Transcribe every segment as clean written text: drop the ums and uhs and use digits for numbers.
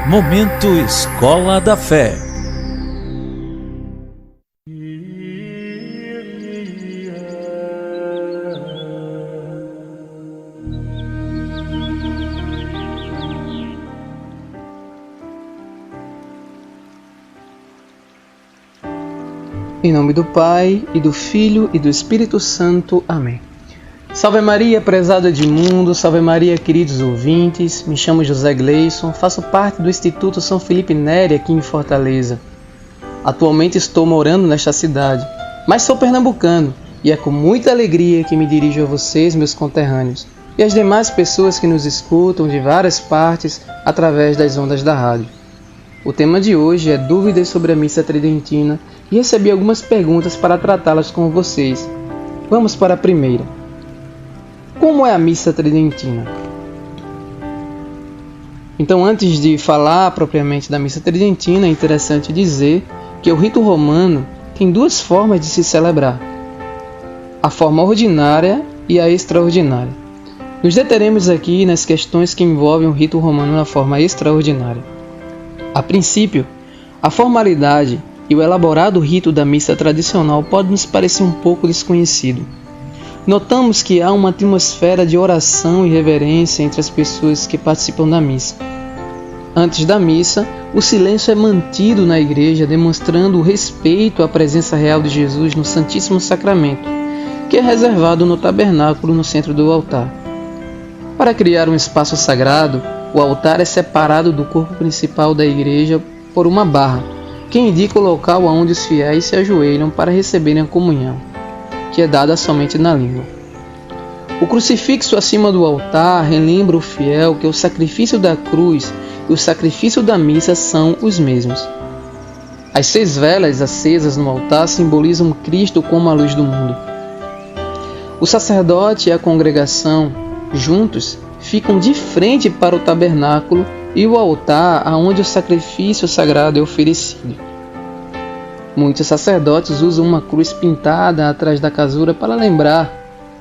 Momento Escola da Fé. Em nome do Pai, e do Filho, e do Espírito Santo. Amém. Salve Maria, prezada Edmundo, salve Maria, queridos ouvintes. Me chamo José Gleison, faço parte do Instituto São Felipe Neri aqui em Fortaleza. Atualmente estou morando nesta cidade, mas sou pernambucano e é com muita alegria que me dirijo a vocês, meus conterrâneos, e as demais pessoas que nos escutam de várias partes através das ondas da rádio. O tema de hoje é dúvidas sobre a missa tridentina e recebi algumas perguntas para tratá-las com vocês. Vamos para a primeira. Como é a missa tridentina? Então, antes de falar propriamente da missa tridentina, é interessante dizer que o rito romano tem duas formas de se celebrar: a forma ordinária e a extraordinária. Nos deteremos aqui nas questões que envolvem o rito romano na forma extraordinária. A princípio, a formalidade e o elaborado rito da missa tradicional pode nos parecer um pouco desconhecido. Notamos que há uma atmosfera de oração e reverência entre as pessoas que participam da missa. Antes da missa, o silêncio é mantido na igreja, demonstrando o respeito à presença real de Jesus no Santíssimo Sacramento, que é reservado no tabernáculo no centro do altar. Para criar um espaço sagrado, o altar é separado do corpo principal da igreja por uma barra, que indica o local onde os fiéis se ajoelham para receberem a comunhão, que é dada somente na língua. O crucifixo acima do altar relembra o fiel que o sacrifício da cruz e o sacrifício da missa são os mesmos. As 6 velas acesas no altar simbolizam Cristo como a luz do mundo. O sacerdote e a congregação, juntos, ficam de frente para o tabernáculo e o altar aonde o sacrifício sagrado é oferecido. Muitos sacerdotes usam uma cruz pintada atrás da casura para lembrar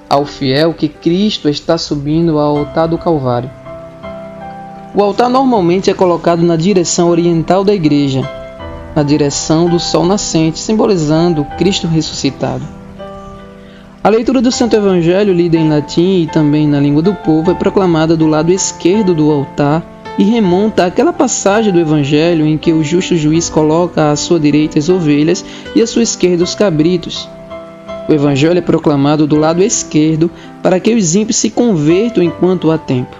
ao fiel que Cristo está subindo ao altar do Calvário. O altar normalmente é colocado na direção oriental da igreja, na direção do sol nascente, simbolizando Cristo ressuscitado. A leitura do Santo Evangelho, lida em latim e também na língua do povo, é proclamada do lado esquerdo do altar e remonta àquela passagem do Evangelho em que o justo juiz coloca à sua direita as ovelhas e à sua esquerda os cabritos. O Evangelho é proclamado do lado esquerdo para que os ímpios se convertam enquanto há tempo.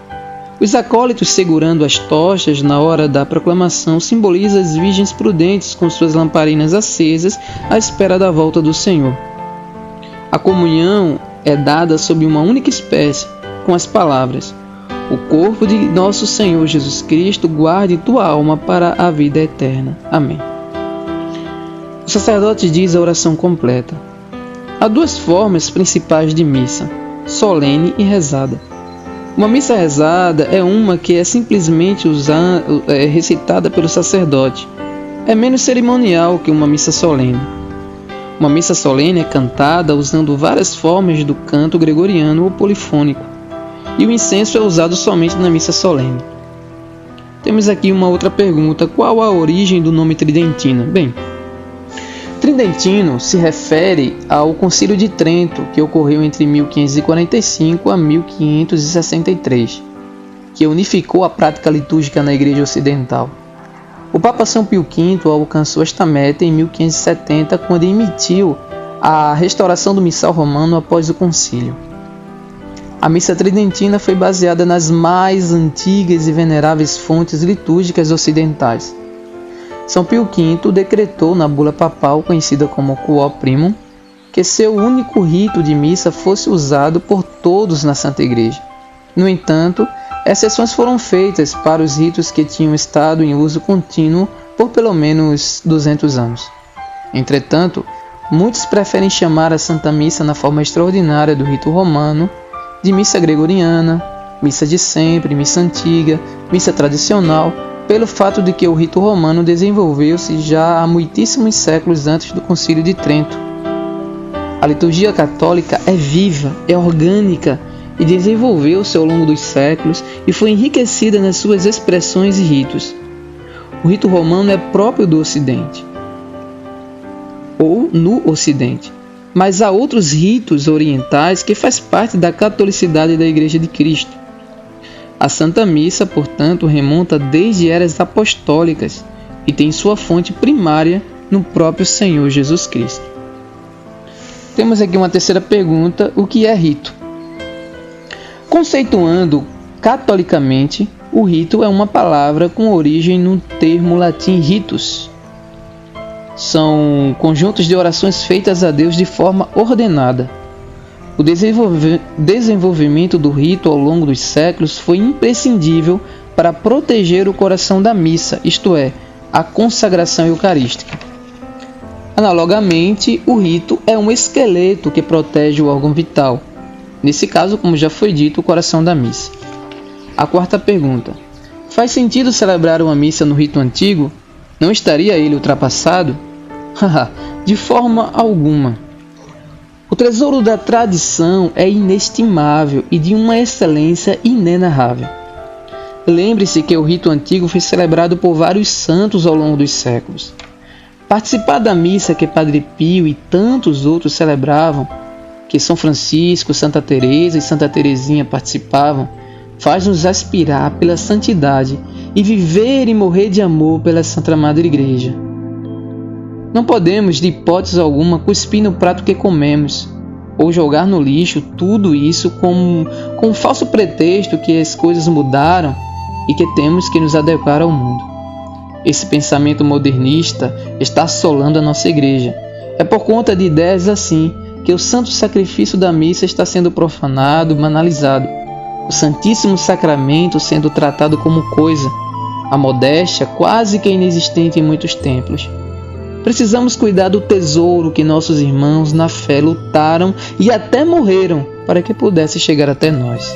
Os acólitos segurando as tochas na hora da proclamação simbolizam as virgens prudentes com suas lamparinas acesas à espera da volta do Senhor. A comunhão é dada sob uma única espécie, com as palavras: o corpo de nosso Senhor Jesus Cristo guarde tua alma para a vida eterna. Amém. O sacerdote diz a oração completa. Há 2 formas principais de missa: solene e rezada. Uma missa rezada é uma que é simplesmente recitada pelo sacerdote. É menos cerimonial que uma missa solene. Uma missa solene é cantada usando várias formas do canto gregoriano ou polifônico, e o incenso é usado somente na missa solene. Temos aqui uma outra pergunta: qual a origem do nome tridentina? Bem, tridentino se refere ao Concílio de Trento, que ocorreu entre 1545 a 1563, que unificou a prática litúrgica na Igreja Ocidental. O Papa São Pio V alcançou esta meta em 1570, quando emitiu a restauração do missal romano após o concílio. A missa tridentina foi baseada nas mais antigas e veneráveis fontes litúrgicas ocidentais. São Pio V decretou na bula papal, conhecida como Quo Primum, que seu único rito de missa fosse usado por todos na Santa Igreja. No entanto, exceções foram feitas para os ritos que tinham estado em uso contínuo por pelo menos 200 anos. Entretanto, muitos preferem chamar a Santa Missa na forma extraordinária do rito romano de missa gregoriana, missa de sempre, missa antiga, missa tradicional, pelo fato de que o rito romano desenvolveu-se já há muitíssimos séculos antes do Concílio de Trento. A liturgia católica é viva, é orgânica e desenvolveu-se ao longo dos séculos e foi enriquecida nas suas expressões e ritos. o rito romano é próprio do Ocidente, ou no Ocidente, mas há outros ritos orientais que fazem parte da catolicidade da Igreja de Cristo. A Santa Missa, portanto, remonta desde eras apostólicas e tem sua fonte primária no próprio Senhor Jesus Cristo. Temos aqui uma terceira pergunta: o que é rito? Conceituando catolicamente, o rito é uma palavra com origem no termo latim ritus. São conjuntos de orações feitas a Deus de forma ordenada. O desenvolvimento do rito ao longo dos séculos foi imprescindível para proteger o coração da missa, isto é, a consagração eucarística. Analogamente, o rito é um esqueleto que protege o órgão vital, nesse caso, como já foi dito, o coração da missa. A quarta pergunta: faz sentido celebrar uma missa no rito antigo? Não estaria ele ultrapassado? De forma alguma. O tesouro da tradição é inestimável e de uma excelência inenarrável. Lembre-se que o rito antigo foi celebrado por vários santos ao longo dos séculos. Participar da missa que Padre Pio e tantos outros celebravam, que São Francisco, Santa Teresa e Santa Teresinha participavam, faz-nos aspirar pela santidade e viver e morrer de amor pela Santa Madre Igreja. Não podemos, de hipótese alguma, cuspir no prato que comemos, ou jogar no lixo tudo isso com um falso pretexto que as coisas mudaram e que temos que nos adequar ao mundo. Esse pensamento modernista está assolando a nossa igreja. É por conta de ideias assim que o santo sacrifício da missa está sendo profanado, banalizado, o Santíssimo Sacramento sendo tratado como coisa, a modéstia quase que inexistente em muitos templos. Precisamos cuidar do tesouro que nossos irmãos na fé lutaram e até morreram para que pudesse chegar até nós.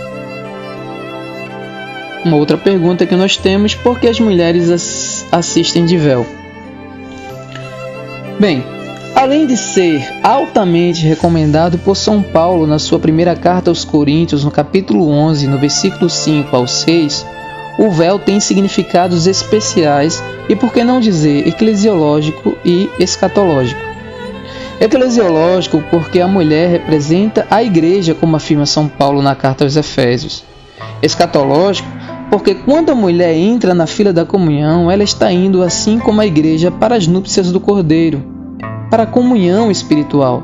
Uma outra pergunta que nós temos: por que as mulheres assistem de véu? Bem, além de ser altamente recomendado por São Paulo na sua primeira carta aos Coríntios, no capítulo 11, no versículo 5 ao 6, o véu tem significados especiais e, por que não dizer, eclesiológico e escatológico. Eclesiológico porque a mulher representa a igreja, como afirma São Paulo na carta aos Efésios. Escatológico porque quando a mulher entra na fila da comunhão, ela está indo, assim como a igreja, para as núpcias do Cordeiro, para a comunhão espiritual.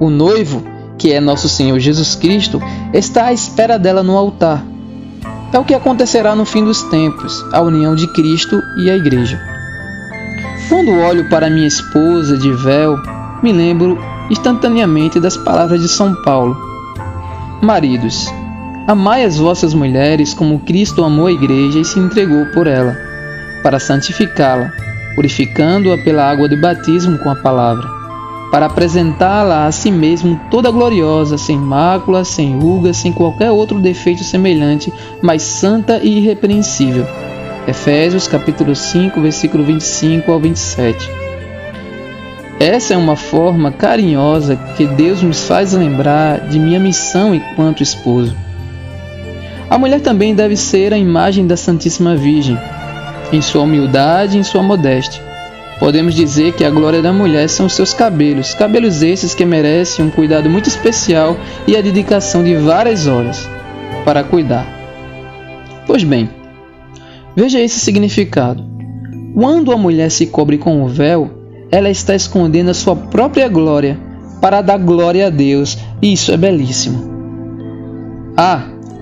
O noivo, que é nosso Senhor Jesus Cristo, está à espera dela no altar. É o que acontecerá no fim dos tempos, a união de Cristo e a igreja. Quando olho para minha esposa de véu, me lembro instantaneamente das palavras de São Paulo: maridos, amai as vossas mulheres como Cristo amou a igreja e se entregou por ela, para santificá-la, purificando-a pela água do batismo com a palavra, para apresentá-la a si mesmo toda gloriosa, sem mácula, sem ruga, sem qualquer outro defeito semelhante, mas santa e irrepreensível. Efésios capítulo 5, versículo 25 ao 27. Essa é uma forma carinhosa que Deus nos faz lembrar de minha missão enquanto esposo. A mulher também deve ser a imagem da Santíssima Virgem, em sua humildade e em sua modéstia. Podemos dizer que a glória da mulher são os seus cabelos, cabelos esses que merecem um cuidado muito especial e a dedicação de várias horas para cuidar. Pois bem, veja esse significado. Quando a mulher se cobre com o véu, ela está escondendo a sua própria glória para dar glória a Deus, e isso é belíssimo.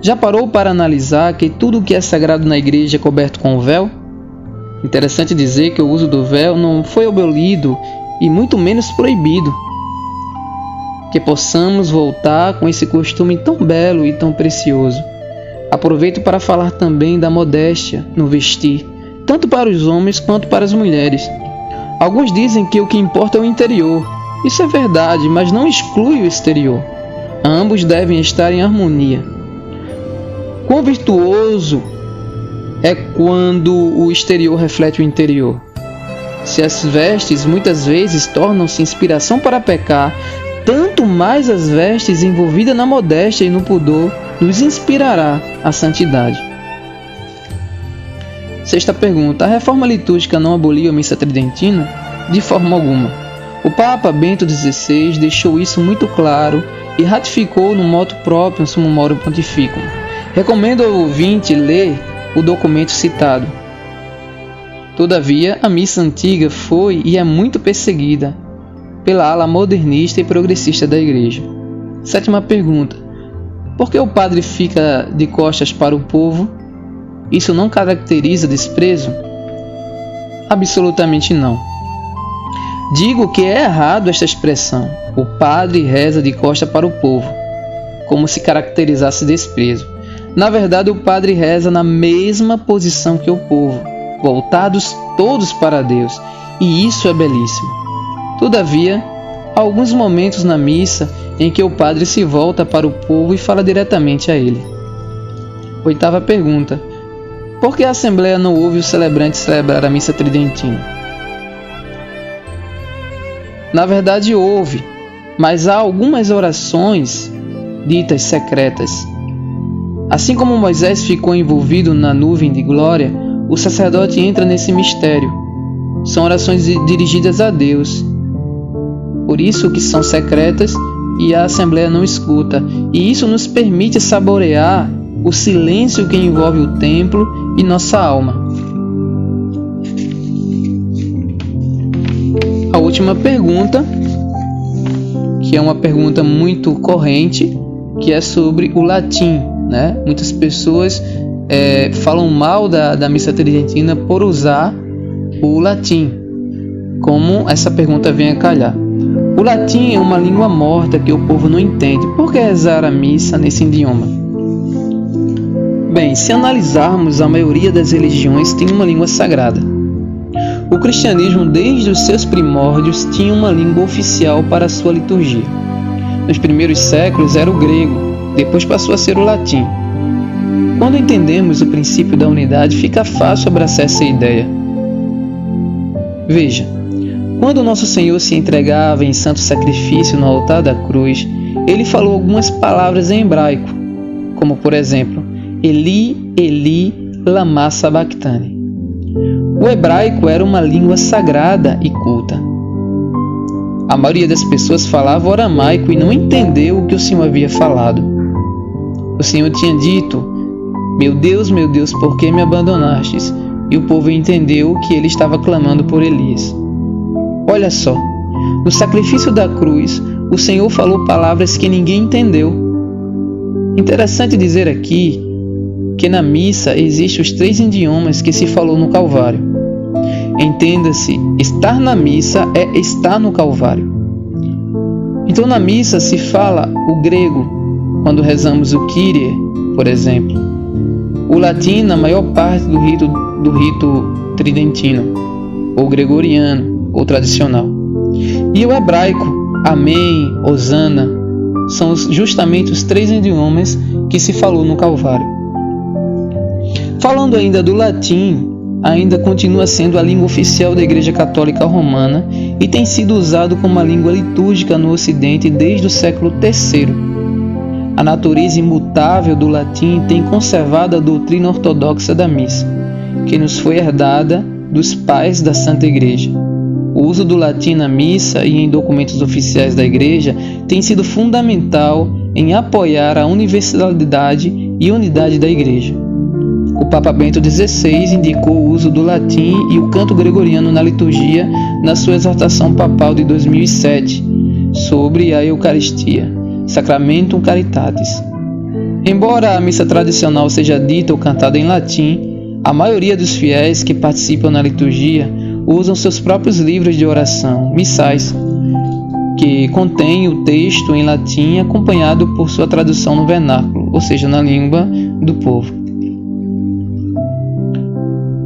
Já parou para analisar que tudo o que é sagrado na igreja é coberto com o véu? Interessante dizer que o uso do véu não foi abolido e muito menos proibido. Que possamos voltar com esse costume tão belo e tão precioso. Aproveito para falar também da modéstia no vestir, tanto para os homens quanto para as mulheres. Alguns dizem que o que importa é o interior. Isso é verdade, mas não exclui o exterior. Ambos devem estar em harmonia. Quão virtuoso é quando o exterior reflete o interior. Se as vestes muitas vezes tornam-se inspiração para pecar, tanto mais as vestes envolvidas na modéstia e no pudor nos inspirará a santidade. Sexta pergunta: a reforma litúrgica não aboliu a missa tridentina? De forma alguma. O Papa Bento XVI deixou isso muito claro e ratificou no motu proprio Summorum Pontificum. Recomendo ao ouvinte ler o documento citado. Todavia, a missa antiga foi e é muito perseguida pela ala modernista e progressista da Igreja. Sétima pergunta: por que o padre fica de costas para o povo? Isso não caracteriza desprezo? Absolutamente não. Digo que é errado esta expressão, o padre reza de costas para o povo, como se caracterizasse desprezo. Na verdade, o padre reza na mesma posição que o povo, voltados todos para Deus, e isso é belíssimo. Todavia, há alguns momentos na missa em que o padre se volta para o povo e fala diretamente a ele. Oitava pergunta: por que a Assembleia não ouve o celebrante celebrar a missa tridentina? Na verdade ouve, mas há algumas orações ditas secretas. Assim como Moisés ficou envolvido na nuvem de glória, o sacerdote entra nesse mistério. São orações dirigidas a Deus. Por isso que são secretas e a Assembleia não escuta. E isso nos permite saborear o silêncio que envolve o templo e nossa alma. A última pergunta, que é uma pergunta muito corrente, que é sobre o latim, né? Muitas pessoas falam mal da missa tridentina por usar o latim, como essa pergunta vem a calhar. O latim é uma língua morta que o povo não entende. Por que rezar a missa nesse idioma? Bem, se analisarmos, a maioria das religiões tem uma língua sagrada. O cristianismo, desde os seus primórdios, tinha uma língua oficial para a sua liturgia. Nos primeiros séculos era o grego, depois passou a ser o latim. Quando entendemos o princípio da unidade, fica fácil abraçar essa ideia. Veja, quando nosso Senhor se entregava em santo sacrifício no altar da cruz, ele falou algumas palavras em hebraico, como por exemplo, Eli, Eli, lama sabachthani. O hebraico era uma língua sagrada e culta. A maioria das pessoas falava o aramaico e não entendeu o que o Senhor havia falado. O Senhor tinha dito: meu Deus, por que me abandonastes? E o povo entendeu que ele estava clamando por Elias. Olha só, no sacrifício da cruz, o Senhor falou palavras que ninguém entendeu. Interessante dizer aqui que na missa existem os 3 idiomas que se falou no Calvário. Entenda-se, estar na missa é estar no Calvário. Então na missa se fala o grego, quando rezamos o Kyrie, por exemplo. O latim na maior parte do rito tridentino, ou gregoriano, ou tradicional. E o hebraico, Amém, Hosana, são justamente os 3 idiomas que se falou no Calvário. Falando ainda do latim, ainda continua sendo a língua oficial da Igreja Católica Romana e tem sido usado como a língua litúrgica no Ocidente desde o século III. A natureza imutável do latim tem conservado a doutrina ortodoxa da missa, que nos foi herdada dos pais da Santa Igreja. O uso do latim na missa e em documentos oficiais da Igreja tem sido fundamental em apoiar a universalidade e unidade da Igreja. O Papa Bento XVI indicou o uso do latim e o canto gregoriano na liturgia na sua exortação papal de 2007 sobre a Eucaristia, Sacramentum Caritatis. Embora a missa tradicional seja dita ou cantada em latim, a maioria dos fiéis que participam na liturgia usam seus próprios livros de oração, missais, que contêm o texto em latim acompanhado por sua tradução no vernáculo, ou seja, na língua do povo.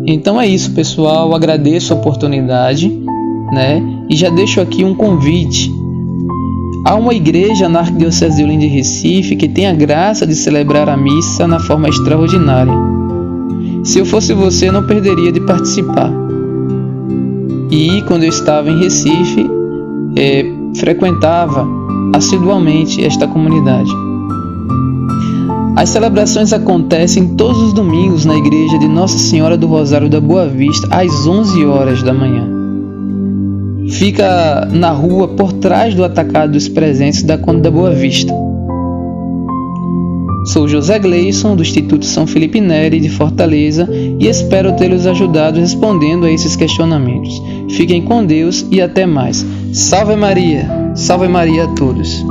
Então é isso, pessoal. Agradeço a oportunidade, e já deixo aqui um convite. Há uma igreja na Arquidiocese de Olinda e Recife que tem a graça de celebrar a missa na forma extraordinária. Se eu fosse você, não perderia de participar. E quando eu estava em Recife, frequentava assiduamente esta comunidade. As celebrações acontecem todos os domingos na igreja de Nossa Senhora do Rosário da Boa Vista, às 11 horas da manhã. Fica na rua por trás do Atacado dos Presentes da Conde da Boa Vista. Sou José Gleison, do Instituto São Felipe Neri, de Fortaleza, e espero tê-los ajudado respondendo a esses questionamentos. Fiquem com Deus e até mais. Salve Maria! Salve Maria a todos!